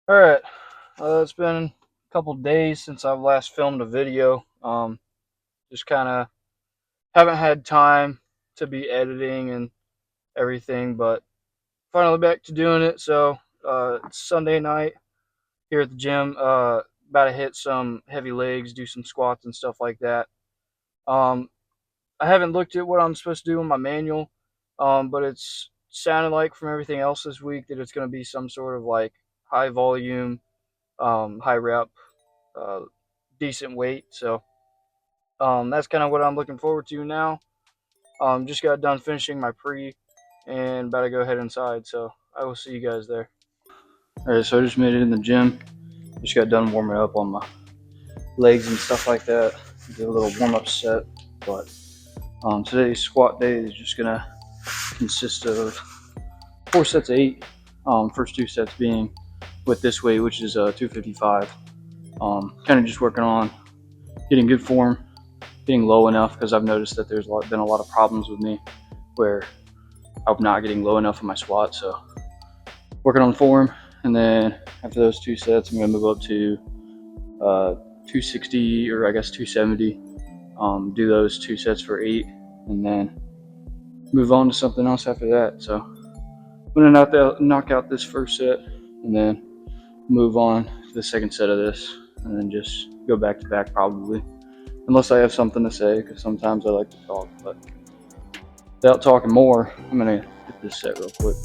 Alright, it's been a couple days since I've last filmed a video. Just kind of haven't had time to be editing and everything, but finally back to doing it. So, it's Sunday night here at the gym. About to hit some heavy legs, do some squats and stuff like that. Um, I haven't looked at what I'm supposed to do in my manual, but it's sounded like from everything else this week that it's going to be some sort of like high volume, high rep, uh, decent weight. So that's kind of what I'm looking forward to now. Just got done finishing my pre and about to go head inside. So I will see you guys there. All right, so I just made it in the gym. Just got done warming up on my legs and stuff like that. Did a little warm up set. But today's squat day is just gonna consist of 4 sets of 8. First 2 sets being with this weight, which is 255. Kind of just working on getting good form, getting low enough, because I've noticed that there's been a lot of problems with me where I'm not getting low enough in my squat. So working on form, and then after those 2 sets, I'm going to move up to 260 or I guess 270. Do those 2 sets for 8, and then move on to something else after that. So I'm going to knock out this first set, and then move on to the second set of this, and then just go back to back probably. Unless I have something to say, because sometimes I like to talk. But without talking more, I'm going to hit this set real quick.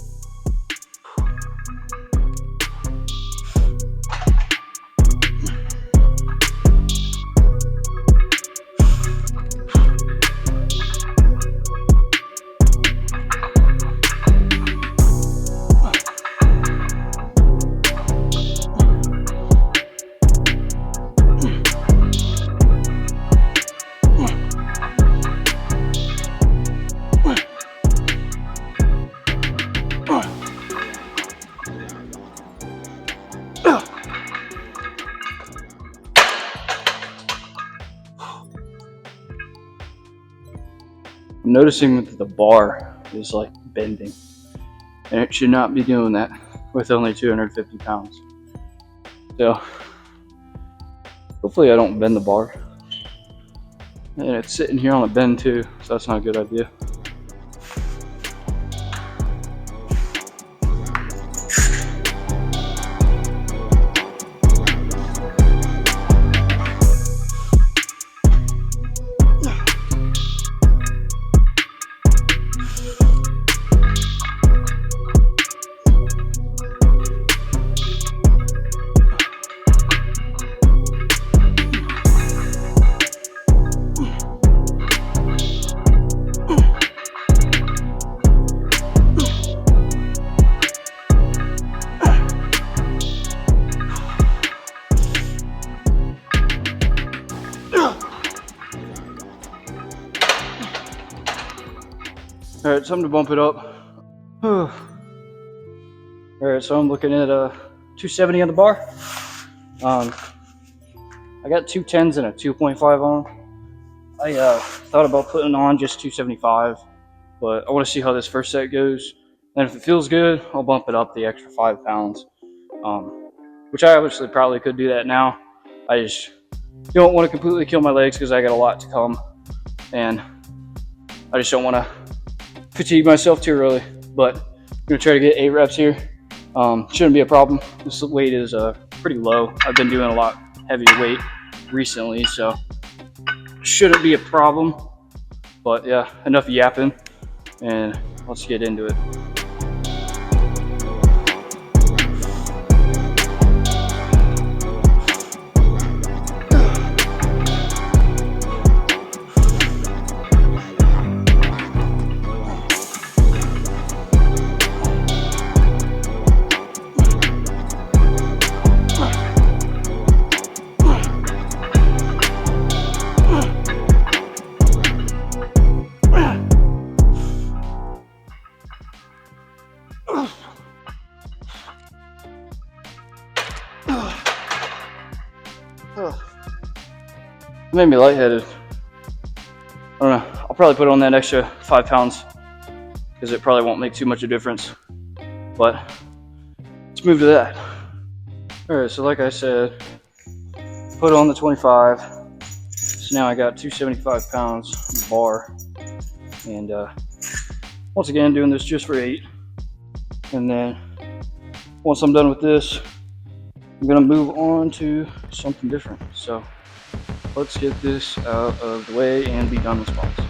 I'm noticing that the bar is like bending, and it should not be doing that with only 250 pounds. So hopefully I don't bend the bar. And it's sitting here on a bend too, so that's not a good idea. Alright, something to bump it up. Alright, so I'm looking at 270 on the bar. I got 210s and a 2.5 on. I thought about putting on just 275, but I want to see how this first set goes. And if it feels good, I'll bump it up the extra 5 pounds. Which I obviously probably could do that now. I just don't want to completely kill my legs because I got a lot to come. And I just don't want to fatigue myself too early. But I'm going to try to get 8 reps here. Shouldn't be a problem. This weight is pretty low. I've been doing a lot heavier weight recently, so shouldn't be a problem. But yeah, enough yapping, and let's get into it. It made me lightheaded. I don't know. I'll probably put on that extra 5 pounds because it probably won't make too much of a difference. But let's move to that. Alright, so like I said, put on the 25. So now I got 275 pounds bar. And once again, doing this just for 8. And then once I'm done with this, I'm gonna move on to something different. So let's get this out of the way and be done with squats.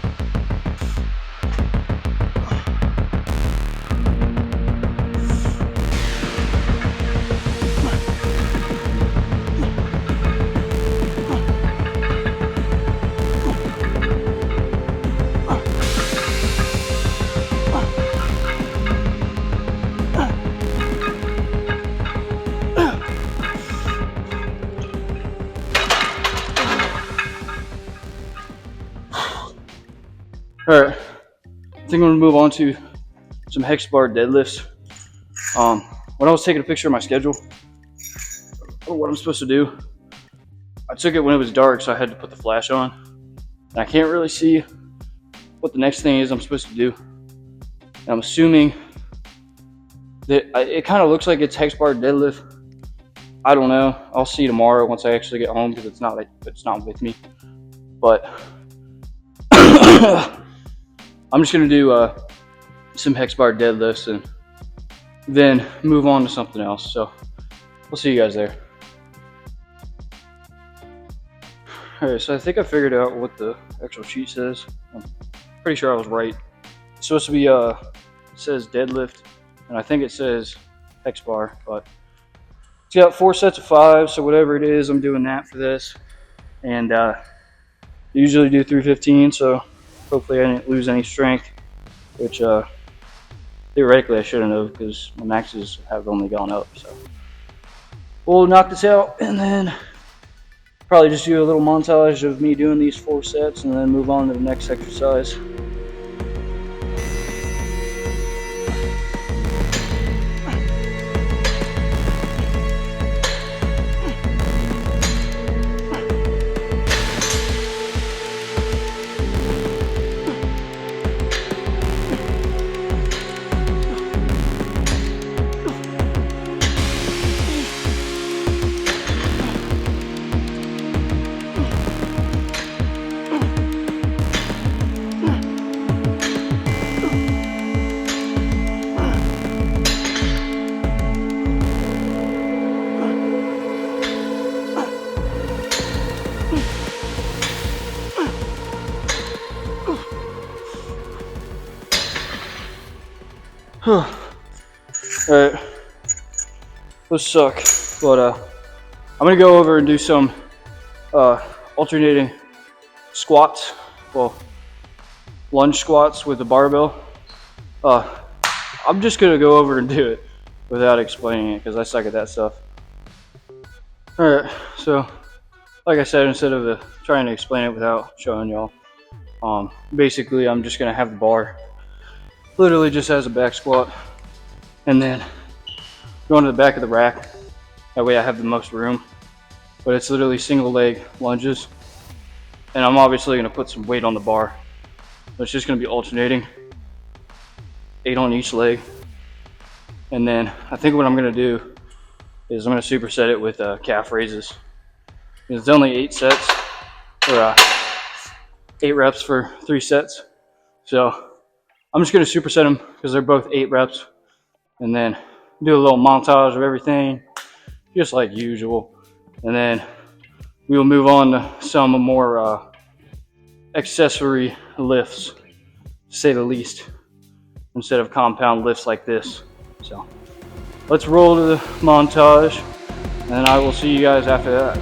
Alright, I think I'm gonna move on to some hex bar deadlifts. When I was taking a picture of my schedule, or what I'm supposed to do, I took it when it was dark, so I had to put the flash on. And I can't really see what the next thing is I'm supposed to do. And I'm assuming that it kind of looks like it's hex bar deadlift. I don't know. I'll see tomorrow once I actually get home because it's not with me. But I'm just gonna do some hex bar deadlifts and then move on to something else. So we'll see you guys there. Alright, so I think I figured out what the actual sheet says. I'm pretty sure I was right. It's supposed to be it says deadlift, and I think it says hex bar, but it's got 4 sets of 5, so whatever it is, I'm doing that for this. And usually do 315, so hopefully I didn't lose any strength, which theoretically I shouldn't have because my maxes have only gone up. So we'll knock this out and then probably just do a little montage of me doing these 4 sets and then move on to the next exercise. Alright, those suck, but I'm gonna go over and do some alternating squats, well, lunge squats with the barbell. I'm just gonna go over and do it without explaining it because I suck at that stuff. Alright, so like I said, instead of trying to explain it without showing y'all, basically I'm just gonna have the bar literally just as a back squat and then go into the back of the rack. That way I have the most room, but it's literally single leg lunges, and I'm obviously going to put some weight on the bar. So it's just going to be alternating 8 on each leg. And then I think what I'm going to do is I'm going to superset it with calf raises. It's only 8 sets, or 8 reps for 3 sets. So I'm just going to superset them because they're both 8 reps, and then do a little montage of everything just like usual, and then we will move on to some more accessory lifts, to say the least, instead of compound lifts like this. So let's roll to the montage, and then I will see you guys after that.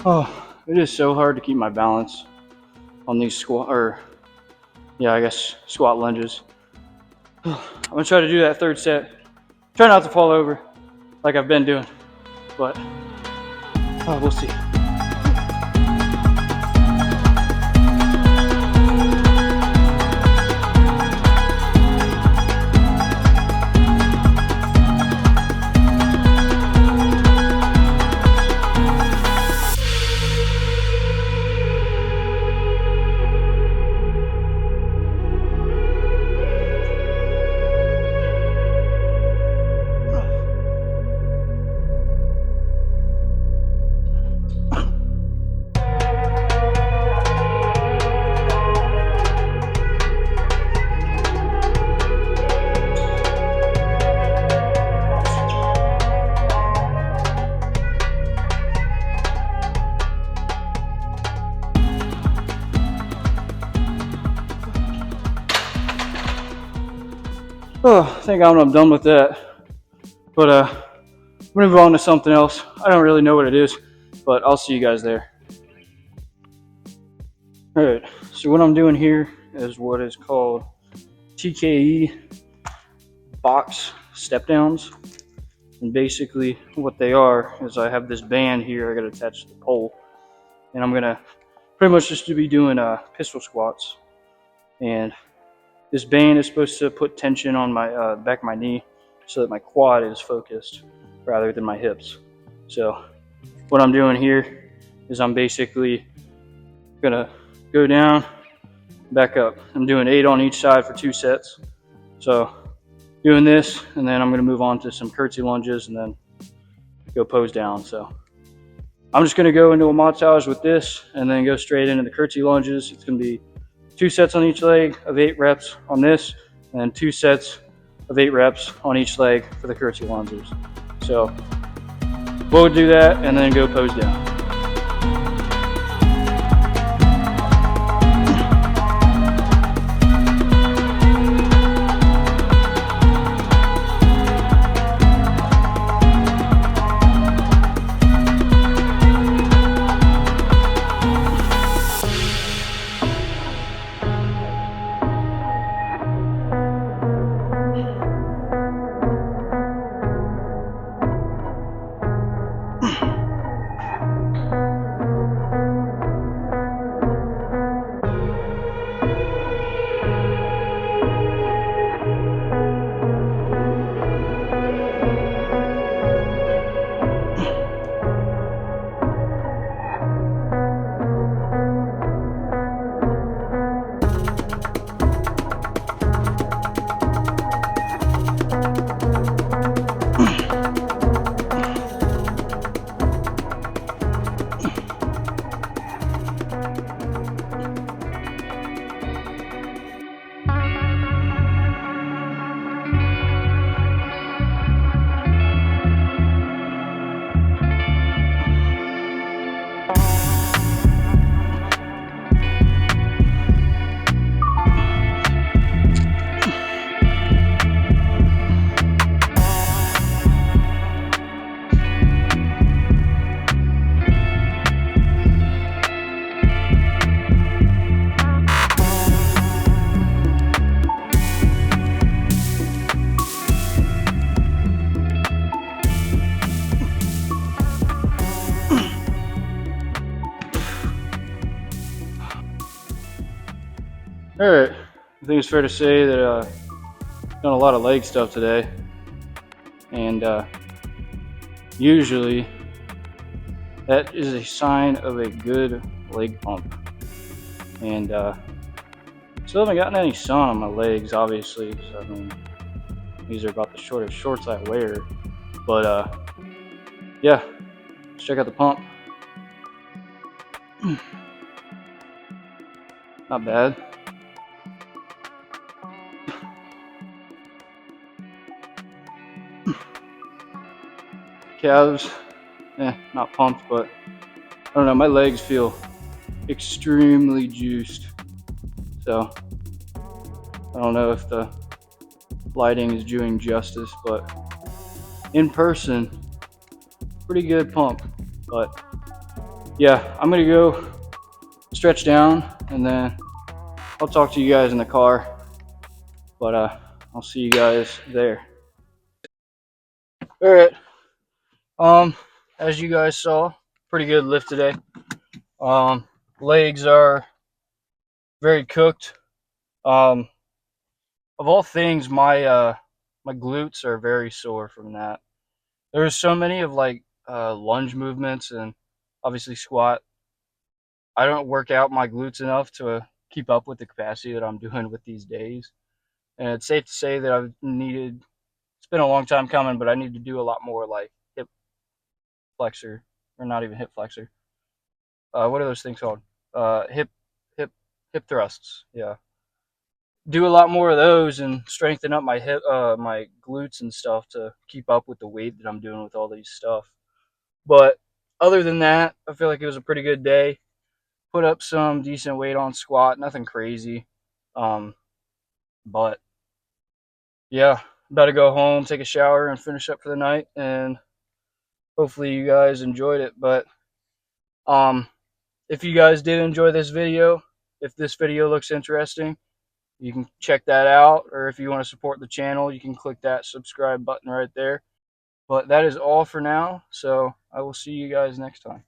Oh, it is so hard to keep my balance on these squat lunges. I'm gonna try to do that third set. Try not to fall over like I've been doing, but we'll see. Oh, I think I'm done with that. But I'm gonna move on to something else. I don't really know what it is, but I'll see you guys there. Alright, so what I'm doing here is what is called TKE box step downs. And basically what they are is I have this band here I got attached to the pole. And I'm gonna pretty much just be doing pistol squats. And this band is supposed to put tension on my back of my knee so that my quad is focused rather than my hips. So what I'm doing here is I'm basically gonna go down, back up. I'm doing 8 on each side for 2 sets. So doing this, and then I'm gonna move on to some curtsy lunges and then go pose down. So I'm just gonna go into a montage with this and then go straight into the curtsy lunges. It's gonna be 2 sets on each leg of 8 reps on this, and then 2 sets of 8 reps on each leg for the curtsy lunges. So we'll do that and then go pose down. Alright, I think it's fair to say that I've done a lot of leg stuff today, and usually that is a sign of a good leg pump. And still haven't gotten any sun on my legs, obviously, because I mean, these are about the shortest shorts I wear. But yeah, let's check out the pump. Not bad. Calves, not pumped, but I don't know, my legs feel extremely juiced. So I don't know if the lighting is doing justice, but in person, pretty good pump. But yeah, I'm gonna go stretch down, and then I'll talk to you guys in the car. But I'll see you guys there. All right. Um, as you guys saw, pretty good lift today. Um, Legs are very cooked. Um, of all things, my glutes are very sore from that. There's so many of like lunge movements and obviously squat. I don't work out my glutes enough to keep up with the capacity that I'm doing with these days. And it's safe to say that I've needed. It's been a long time coming, but I need to do a lot more like hip flexor, or not even hip flexor. What are those things called? Hip, hip, hip thrusts. Yeah, do a lot more of those and strengthen up my glutes and stuff to keep up with the weight that I'm doing with all these stuff. But other than that, I feel like it was a pretty good day. Put up some decent weight on squat, nothing crazy. Um, but yeah, about to go home, take a shower, and finish up for the night. And hopefully you guys enjoyed it. But um, if you guys did enjoy this video, if this video looks interesting, you can check that out. Or if you want to support the channel, you can click that subscribe button right there. But that is all for now. So I will see you guys next time.